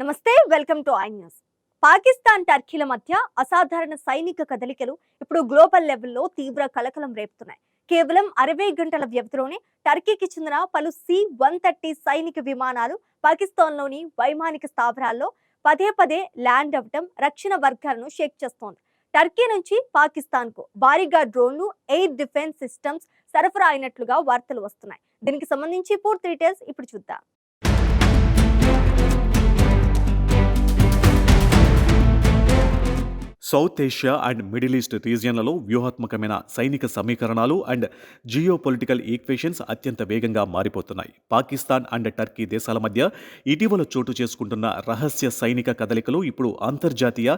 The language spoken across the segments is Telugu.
నమస్తే, welcome to I news. Pakistan టర్కీల మధ్య అసాధారణ సైనిక కదలికలు ఇప్పుడు గ్లోబల్ లెవెల్లో తీవ్ర కలకలం రేపుతున్నాయి. కేవలం 60 గంటల వ్యవధిలోనే టర్కీకి చెందిన పలు C-130 సైనిక విమానాలు పాకిస్తాన్లోని వైమానిక స్థావరాల్లో పదే పదే ల్యాండ్ అవ్వడం రక్షణ వర్గాలను షేక్ చేస్తోంది. టర్కీ నుంచి పాకిస్తాన్కు భారీగా డ్రోన్లు, ఎయిర్ డిఫెన్స్ సిస్టమ్స్ సరఫరా అయినట్లుగా వార్తలు వస్తున్నాయి. దీనికి సంబంధించి పూర్తి డీటెయిల్స్ ఇప్పుడు చూద్దాం. South Asia and Middle East రీజియన్లలో వ్యూహాత్మకమైన సైనిక సమీకరణాలు అండ్ జియో పొలిటికల్ ఈక్వేషన్స్ అత్యంత వేగంగా మారిపోతున్నాయి. పాకిస్తాన్ అండ్ టర్కీ దేశాల మధ్య ఇటీవల చోటు చేసుకుంటున్న రహస్య సైనిక కదలికలు ఇప్పుడు అంతర్జాతీయ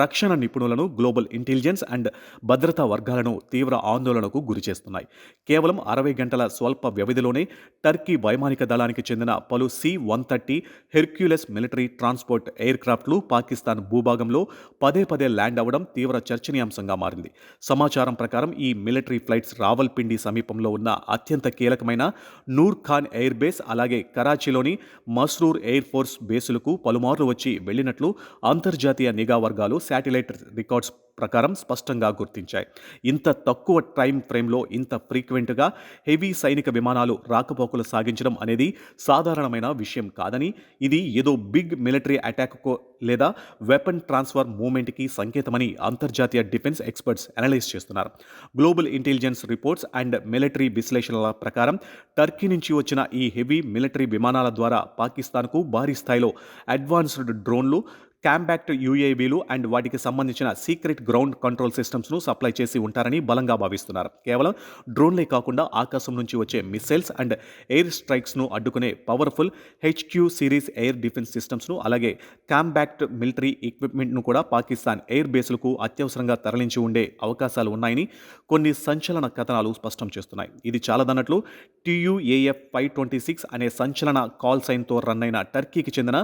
రక్షణ నిపుణులను, గ్లోబల్ ఇంటెలిజెన్స్ అండ్ భద్రతా వర్గాలను తీవ్ర ఆందోళనకు గురిచేస్తున్నాయి. కేవలం 60 గంటల స్వల్ప వ్యవధిలోనే టర్కీ వైమానిక దళానికి చెందిన పలు C-130 హెర్క్యులెస్ మిలిటరీ ట్రాన్స్పోర్ట్ ఎయిర్ క్రాఫ్ట్లు పాకిస్తాన్ భూభాగంలో పదే పదే ల్యాండ్ అవ్వడం తీవ్ర చర్చనీయాంశంగా మారింది. సమాచారం ప్రకారం ఈ మిలిటరీ ఫ్లైట్స్ రావల్పిండి సమీపంలో ఉన్న అత్యంత కీలకమైన నూర్ ఖాన్ ఎయిర్ బేస్, అలాగే కరాచీలోని మస్రూర్ ఎయిర్ ఫోర్స్ బేసులకు పలుమార్లు వచ్చి వెళ్లినట్లు అంతర్జాతీయ నిఘా వర్గాలు శాటిలైట్ రికార్డ్స్ ప్రకారం స్పష్టంగా గుర్తించాయి. ఇంత తక్కువ టైం ఫ్రేమ్లో ఇంత ఫ్రీక్వెంట్గా హెవీ సైనిక విమానాలు రాకపోకలు సాగించడం అనేది సాధారణమైన విషయం కాదని, ఇది ఏదో బిగ్ మిలిటరీ అటాక్కు లేదా వెపన్ ట్రాన్స్ఫర్ మూవ్మెంట్కి సంకేతమని అంతర్జాతీయ డిఫెన్స్ ఎక్స్పర్ట్స్ అనలైజ్ చేస్తున్నారు. Global intelligence reports and military విశ్లేషణల ప్రకారం టర్కీ నుంచి వచ్చిన ఈ హెవీ మిలిటరీ విమానాల ద్వారా పాకిస్తాన్కు భారీ స్థాయిలో అడ్వాన్స్డ్ డ్రోన్లు, కాంపాక్ట్ యూఏవీలు అండ్ వాటికి సంబంధించిన సీక్రెట్ గ్రౌండ్ కంట్రోల్ సిస్టమ్స్ను సప్లై చేసి ఉంటారని బలంగా భావిస్తున్నారు. కేవలం డ్రోన్లే కాకుండా ఆకాశం నుంచి వచ్చే మిస్సైల్స్ అండ్ ఎయిర్ స్ట్రైక్స్ను అడ్డుకునే powerful HQ series air defence సిస్టమ్స్ను, అలాగే కాంపాక్ట్ మిలిటరీ ఎక్విప్మెంట్ను కూడా పాకిస్తాన్ ఎయిర్ బేస్లకు అత్యవసరంగా తరలించి ఉండే అవకాశాలు ఉన్నాయని కొన్ని సంచలన కథనాలు స్పష్టం చేస్తున్నాయి. ఇది చాలదన్నట్లు TUAF 526 అనే సంచలన కాల్ సైన్తో రన్ అయిన టర్కీకి చెందిన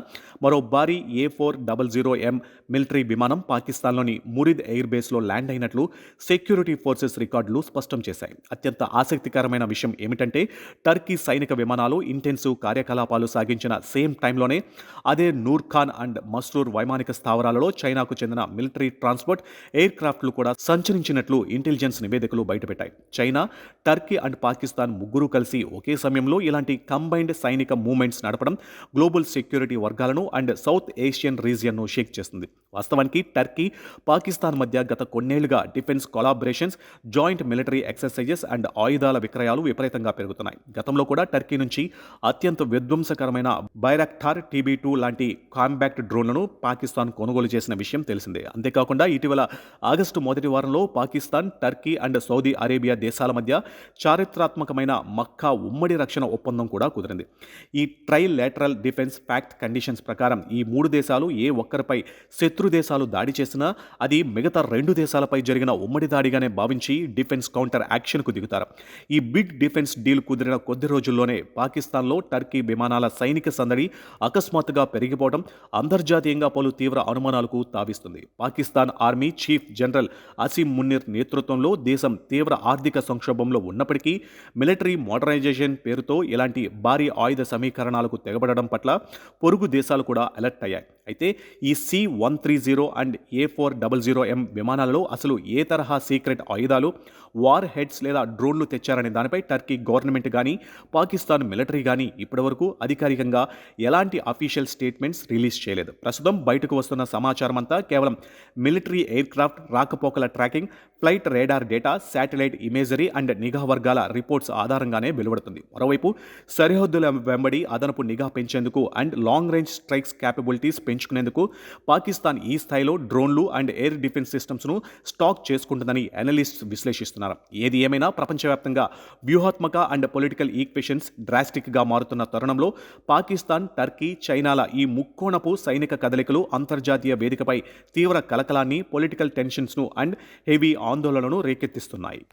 మరో భారీ A400M మిలిటరీ విమానం పాకిస్తాన్లోని మురిద్ ఎయిర్ బేస్లో ల్యాండ్ అయినట్లు సెక్యూరిటీ ఫోర్సెస్ రికార్డులు స్పష్టం చేశాయి. అత్యంత ఆసక్తికరమైన విషయం ఏమిటంటే, టర్కీ సైనిక విమానాలు ఇంటెన్సివ్ కార్యకలాపాలు సాగించిన సేమ్ టైంలోనే అదే నూర్ ఖాన్ అండ్ మస్రూర్ వైమానిక స్థావరాలలో చైనాకు చెందిన మిలిటరీ ట్రాన్స్పోర్ట్ ఎయిర్ క్రాఫ్ట్లు కూడా సంచరించినట్లు ఇంటెలిజెన్స్ నివేదికలు బయటపెట్టాయి. చైనా, టర్కీ అండ్ పాకిస్తాన్ ముగ్గురు కలిసి ఒకే సమయంలో ఇలాంటి కంబైన్డ్ సైనిక మూవ్మెంట్స్ నడపడం గ్లోబల్ సెక్యూరిటీ వర్గాలను అండ్ సౌత్ ఏషియన్ రీజియన్ను షేక్ చేస్తుంది. వాస్తవానికి టర్కీ, పాకిస్తాన్ మధ్య గత కొన్నేళ్లుగా defence collaborations, joint military exercises and ఆయుధాల విక్రయాలు విపరీతంగా పెరుగుతున్నాయి. గతంలో కూడా టర్కీ నుంచి అత్యంత విధ్వంసకరమైన బైరాక్టార్ TB2 లాంటి కాంపాక్ట్ డ్రోన్లను పాకిస్తాన్ కొనుగోలు చేసిన విషయం తెలిసిందే. అంతేకాకుండా ఇటీవల ఆగస్టు మొదటి వారంలో Pakistan, Turkey and Saudi Arabia దేశాల మధ్య చారిత్రాత్మకమైన మక్కా ఉమ్మడి రక్షణ ఒప్పందం కూడా కుదిరింది. ఈ ట్రైలేటరల్ డిఫెన్స్ ప్యాక్ట్ కండిషన్స్ ప్రకారం ఈ మూడు దేశాలు ఏ ఒక్కరిపై శత్రు దేశాలు దాడి చేసినా అది మిగతా రెండు దేశాలపై జరిగిన ఉమ్మడి దాడిగానే భావించి డిఫెన్స్ కౌంటర్ యాక్షన్కు దిగుతారు. ఈ బిగ్ డిఫెన్స్ డీల్ కుదిరిన కొద్ది రోజుల్లోనే పాకిస్తాన్లో టర్కీ విమానాల సైనిక సందడి అకస్మాత్తుగా పెరిగిపోవడం అంతర్జాతీయంగా పలు తీవ్ర అనుమానాలకు తావిస్తుంది. Pakistan army chief general Asim Munir నేతృత్వంలో దేశం తీవ్ర ఆర్థిక సంక్షోభంలో ఉన్నప్పటికీ మిలిటరీ మోడర్నైజేషన్ పేరుతో ఇలాంటి భారీ ఆయుధ సమీకరణాలకు తెగబడడం పట్ల పొరుగు దేశాలు కూడా అలర్ట్ అయ్యాయి. అయితే ఈ C-130 అండ్ A400M విమానాలలో అసలు ఏ తరహా సీక్రెట్ ఆయుధాలు, వార్ హెడ్స్ లేదా డ్రోన్లు తెచ్చారనే దానిపై టర్కీ గవర్నమెంట్ కానీ, పాకిస్తాన్ మిలిటరీ కానీ ఇప్పటివరకు అధికారికంగా ఎలాంటి అఫీషియల్ స్టేట్మెంట్స్ రిలీజ్ చేయలేదు. ప్రస్తుతం బయటకు వస్తున్న సమాచారం అంతా కేవలం మిలిటరీ ఎయిర్ క్రాఫ్ట్ రాకపోకల tracking, flight radar data, satellite imagery and నిఘా వర్గాల రిపోర్ట్స్ ఆధారంగానే వెలువడుతుంది. మరోవైపు సరిహద్దుల వెంబడి అదనపు నిఘా పెంచేందుకు and long range strikes capabilities పెంచుకునేందుకు పాకిస్తాన్ ఈ స్థాయిలో డ్రోన్లు అండ్ ఎయిర్ డిఫెన్స్ సిస్టమ్స్ను స్టాక్ చేసుకుంటుందని అనలిస్ట్స్ విశ్లేషిస్తున్నారు. ఏది ఏమైనా ప్రపంచవ్యాప్తంగా వ్యూహాత్మక అండ్ పొలిటికల్ ఈక్వేషన్స్ డ్రాస్టిక్గా మారుతున్న తరుణంలో పాకిస్తాన్, టర్కీ, చైనాల ఈ ముక్కోణపు సైనిక కదలికలు అంతర్జాతీయ వేదికపై తీవ్ర కలకలాన్ని, పొలిటికల్ టెన్షన్స్ను అండ్ హెవీ ఆందోళనను రేకెత్తిస్తున్నాయి.